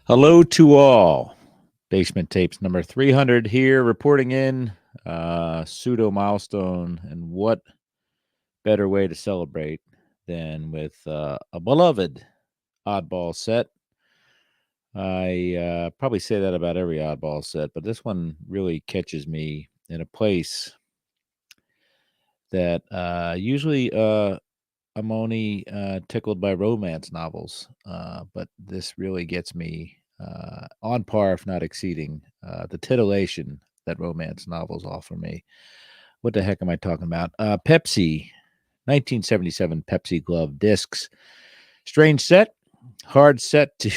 Hello to all. Basement Tapes number 300 here, reporting in pseudo milestone. And what better way to celebrate than with a beloved oddball set? I probably say that about every oddball set, but this one really catches me in a place that usually I'm only tickled by romance novels, but this really gets me on par, if not exceeding, the titillation that romance novels offer me. What the heck am I talking about? Pepsi, 1977 Pepsi glove discs. Strange set, hard set to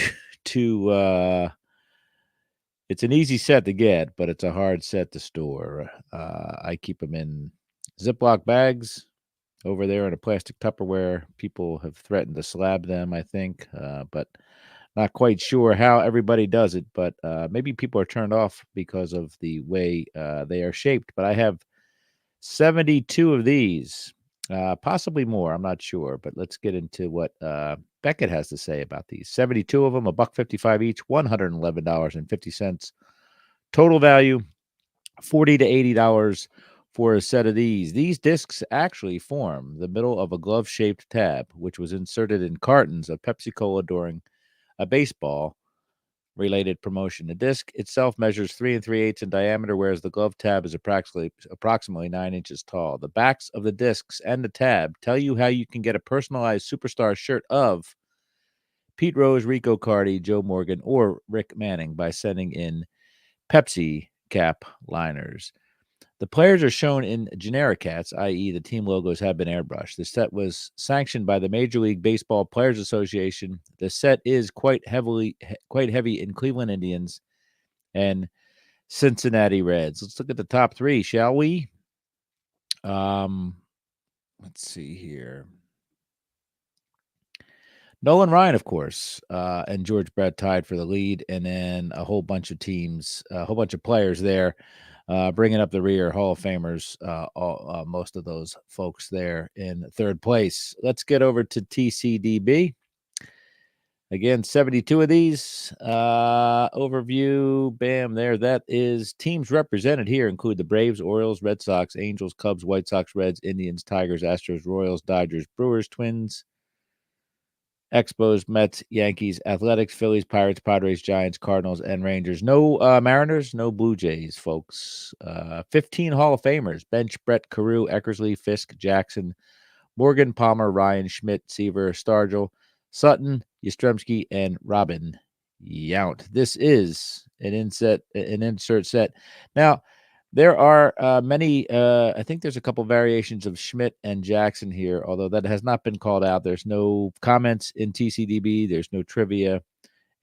to. It's an easy set to get, but it's a hard set to store. I keep them in Ziploc bags over there in a plastic Tupperware. People have threatened to slab them, I think, but not quite sure how everybody does it. But maybe people are turned off because of the way they are shaped. But I have 72 of these, possibly more. I'm not sure. But let's get into what Beckett has to say about these. 72 of them, a buck 55 each, $111.50. Total value, $40 to $80 for a set of these. These discs actually form the middle of a glove-shaped tab, which was inserted in cartons of Pepsi Cola during a baseball-related promotion. The disc itself measures 3 3/8 in diameter, whereas the glove tab is approximately 9 inches tall. The backs of the discs and the tab tell you how you can get a personalized superstar shirt of Pete Rose, Rico Cardi, Joe Morgan, or Rick Manning by sending in Pepsi cap liners. The players are shown in generic hats, i.e., the team logos have been airbrushed. The set was sanctioned by the Major League Baseball Players Association. The set is quite heavy in Cleveland Indians and Cincinnati Reds. Let's look at the top three, shall we? Um, let's see here. Nolan Ryan, of course, and George Brett tied for the lead, and then a whole bunch of teams, a whole bunch of players there, bringing up the rear. Hall of Famers, most of those folks there in third place. Let's get over to TCDB. Again, 72 of these. Overview, bam, there. That is teams represented here include the Braves, Orioles, Red Sox, Angels, Cubs, White Sox, Reds, Indians, Tigers, Astros, Royals, Dodgers, Brewers, Twins, Expos, Mets, Yankees, Athletics, Phillies, Pirates, Padres, Giants, Cardinals, and Rangers. No Mariners, no Blue Jays, folks. 15 Hall of Famers. Bench, Brett, Carew, Eckersley, Fisk, Jackson, Morgan, Palmer, Ryan, Schmidt, Seaver, Stargell, Sutton, Yastrzemski, and Robin Yount. This is an insert set. Now, there are many, I think there's a couple variations of Schmidt and Jackson here, although that has not been called out. There's no comments in TCDB, there's no trivia,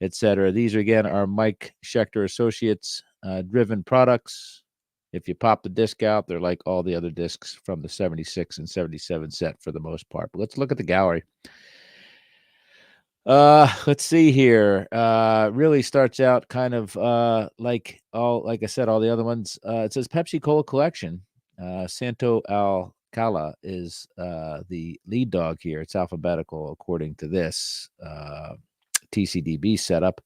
etc. These, again, are Mike Schechter Associates driven products. If you pop the disc out, they're like all the other discs from the 76 and 77 set for the most part. But let's look at the gallery. Let's see here. Really starts out kind of like I said, all the other ones. It says Pepsi Cola Collection. Santo Alcala is the lead dog here. It's alphabetical according to this TCDB setup.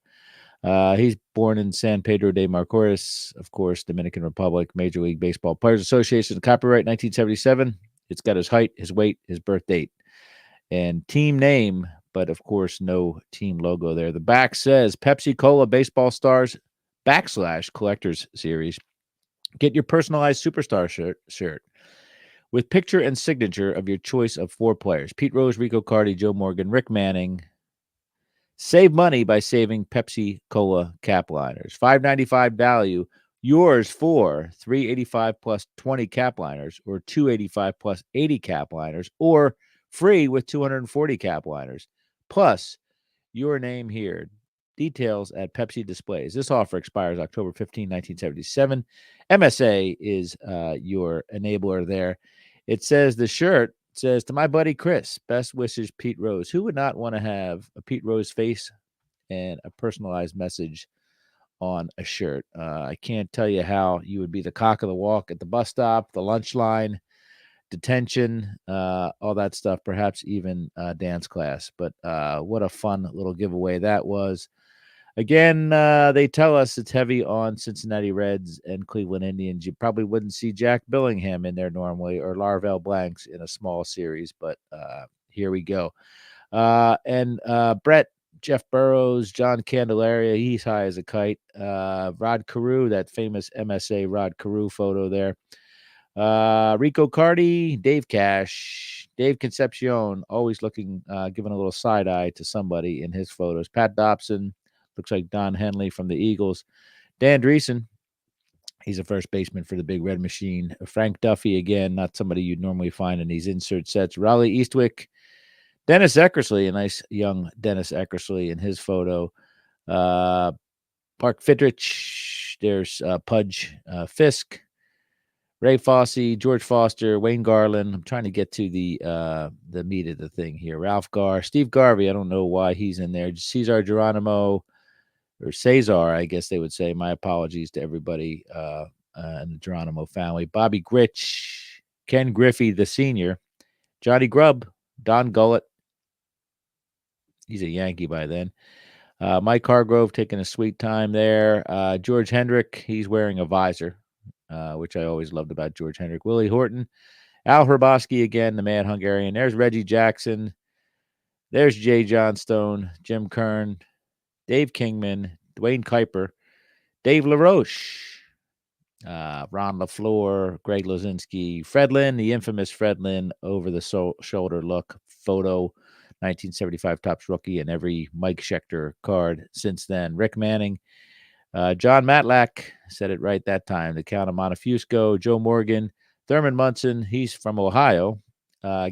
He's born in San Pedro de Macorís, of course, Dominican Republic, Major League Baseball Players Association, copyright 1977. It's got his height, his weight, his birth date, and team name, but of course, no team logo there. The back says Pepsi Cola Baseball Stars / Collectors Series. Get your personalized superstar shirt with picture and signature of your choice of 4 players: Pete Rose, Rico Cardi, Joe Morgan, Rick Manning. Save money by saving Pepsi Cola cap liners. $5.95 value. Yours for $3.85 plus 20 cap liners, or $2.85 plus 80 cap liners, or free with 240 cap liners. Plus your name here. Details at Pepsi displays. This offer expires October 15, 1977. MSA is your enabler there. It says the shirt says, to my buddy Chris, best wishes, Pete Rose. Who would not want to have a Pete Rose face and a personalized message on a shirt? I can't tell you how you would be the cock of the walk at the bus stop, the lunch line, detention, all that stuff, perhaps even dance class. But what a fun little giveaway that was. Again, they tell us it's heavy on Cincinnati Reds and Cleveland Indians. You probably wouldn't see Jack Billingham in there normally, or Larvell Blanks in a small series, but here we go. And Brett, Jeff Burrows, John Candelaria, he's high as a kite. Rod Carew, that famous MSA Rod Carew photo there. Rico Cardi, Dave Cash, Dave Concepcion, always looking, giving a little side eye to somebody in his photos. Pat Dobson, looks like Don Henley from the Eagles. Dan Dreesen, he's a first baseman for the Big Red Machine. Frank Duffy, again, not somebody you'd normally find in these insert sets. Raleigh Eastwick, Dennis Eckersley, a nice young Dennis Eckersley in his photo. Mark Fidrich, there's Pudge Fisk, Ray Fosse, George Foster, Wayne Garland. I'm trying to get to the meat of the thing here. Ralph Garr, Steve Garvey. I don't know why he's in there. Cesar Geronimo, or Cesar, I guess they would say. My apologies to everybody in the Geronimo family. Bobby Gritch, Ken Griffey, the senior, Johnny Grubb, Don Gullett. He's a Yankee by then. Mike Hargrove taking a sweet time there. George Hendrick, he's wearing a visor, which I always loved about George Hendrick. Willie Horton, Al Hrabosky again, the mad Hungarian. There's Reggie Jackson. There's Jay Johnstone, Jim Kern, Dave Kingman, Dwayne Kuiper, Dave LaRoche, Ron LaFleur, Greg Lozinski, Fred Lynn, the infamous Fred Lynn over the shoulder look photo, 1975 Topps rookie, and every Mike Schechter card since then. Rick Manning, John Matlack, said it right that time, the Count of Montefusco, Joe Morgan, Thurman Munson, he's from Ohio,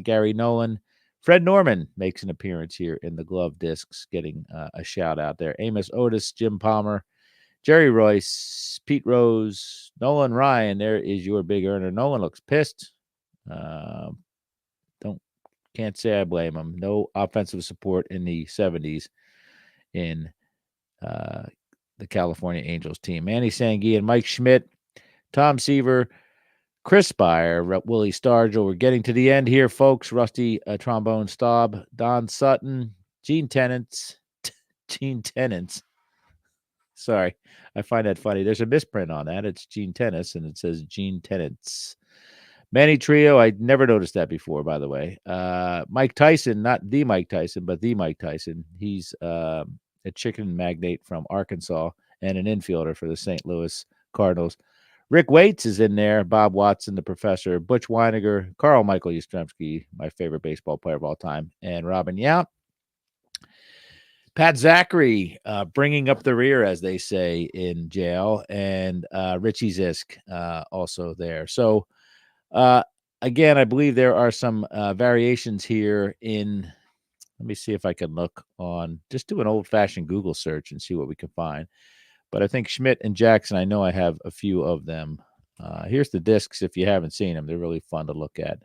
Gary Nolan, Fred Norman makes an appearance here in the glove discs, getting a shout out there. Amos Otis, Jim Palmer, Jerry Royce, Pete Rose, Nolan Ryan. There is your big earner. Nolan looks pissed. Can't say I blame him. No offensive support in the 70s in the California Angels team. Manny Sanguin, Mike Schmidt, Tom Seaver, Chris Spire, Willie Stargell. We're getting to the end here, folks. Rusty Trombone Staub, Don Sutton, Gene Tennant. Sorry, I find that funny. There's a misprint on that. It's Gene Tennis, and it says Gene Tennant's. Manny Trio, I never noticed that before, by the way. Mike Tyson, not the Mike Tyson, but the Mike Tyson. He's a chicken magnate from Arkansas and an infielder for the St. Louis Cardinals. Rick Waits is in there. Bob Watson, the professor. Butch Weiniger, Carl Michael Yastrzemski, my favorite baseball player of all time, and Robin Yount. Pat Zachary, bringing up the rear, as they say in jail, and Richie Zisk also there. So, again, I believe there are some variations here in. Let me see if I can look on. Just do an old-fashioned Google search and see what we can find. But I think Schmidt and Jackson, I know I have a few of them. Here's the discs if you haven't seen them. They're really fun to look at.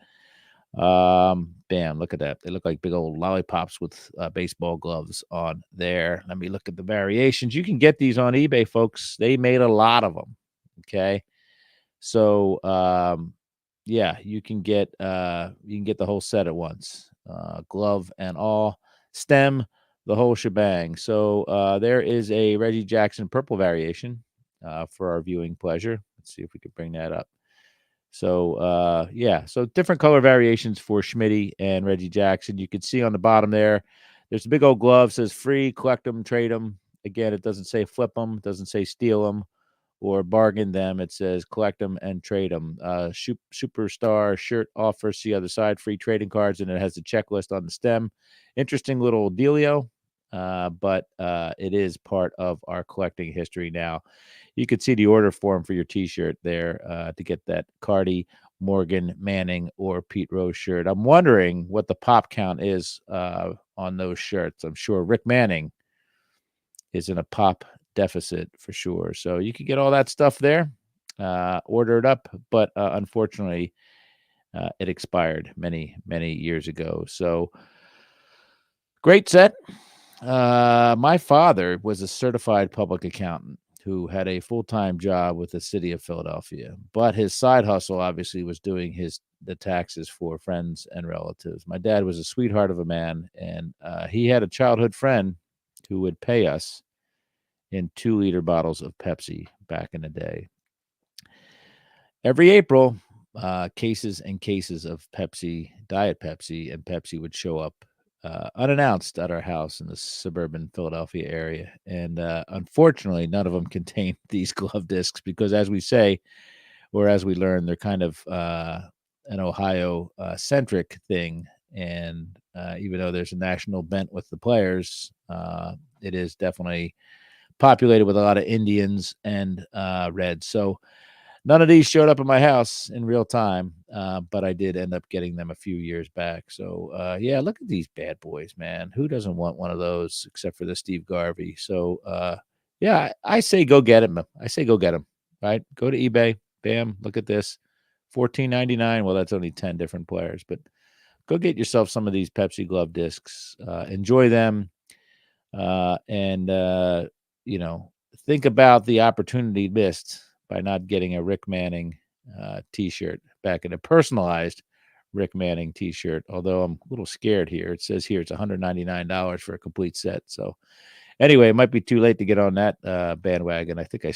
Bam, look at that. They look like big old lollipops with baseball gloves on there. Let me look at the variations. You can get these on eBay, folks. They made a lot of them. Okay. So, yeah, you can get the whole set at once. Glove and all, stem, the whole shebang. So, there is a Reggie Jackson purple variation for our viewing pleasure. Let's see if we can bring that up. So, yeah, so different color variations for Schmitty and Reggie Jackson. You can see on the bottom there, there's a big old glove, says free, collect them, trade them. Again, it doesn't say flip them, doesn't say steal them or bargain them. It says collect them and trade them. Superstar shirt offer, see other side, free trading cards, and it has the checklist on the stem. Interesting little dealio, but it is part of our collecting history now. You could see the order form for your T-shirt there to get that Cardi, Morgan, Manning, or Pete Rose shirt. I'm wondering what the pop count is on those shirts. I'm sure Rick Manning is in a pop deficit for sure. So you can get all that stuff there, order it up, but unfortunately, it expired many, many years ago. So great set. My father was a certified public accountant who had a full-time job with the city of Philadelphia, but his side hustle obviously was doing the taxes for friends and relatives. My dad was a sweetheart of a man, and he had a childhood friend who would pay us in 2-liter bottles of Pepsi back in the day. Every April, cases and cases of Pepsi, Diet Pepsi, and Pepsi would show up unannounced at our house in the suburban Philadelphia area. And unfortunately, none of them contained these glove discs because, as we say, or as we learn, they're kind of an Ohio centric thing. And even though there's a national bent with the players, it is definitely populated with a lot of Indians and Reds. So none of these showed up at my house in real time, but I did end up getting them a few years back. So, yeah, look at these bad boys, man. Who doesn't want one of those except for the Steve Garvey? So, yeah, I say go get them. I say go get them, right? Go to eBay. Bam, look at this. 14.99. Well, that's only 10 different players, but go get yourself some of these Pepsi glove discs. Enjoy them. And think about the opportunity missed by not getting a Rick Manning T-shirt back in a personalized Rick Manning T-shirt. Although I'm a little scared here. It says here it's $199 for a complete set. So anyway, it might be too late to get on that bandwagon. I think I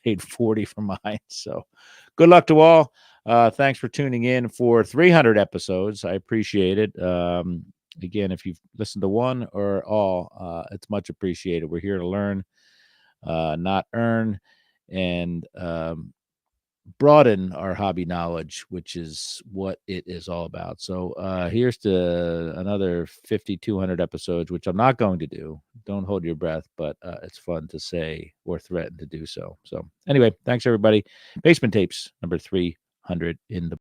paid $40 for mine. So good luck to all. Thanks for tuning in for 300 episodes. I appreciate it. Again, if you've listened to one or all, it's much appreciated. We're here to learn, not earn, and broaden our hobby knowledge, which is what it is all about. So here's to another 5,200 episodes, which I'm not going to do. Don't hold your breath, but it's fun to say or threaten to do so. So anyway, thanks everybody. Basement Tapes number 300 in the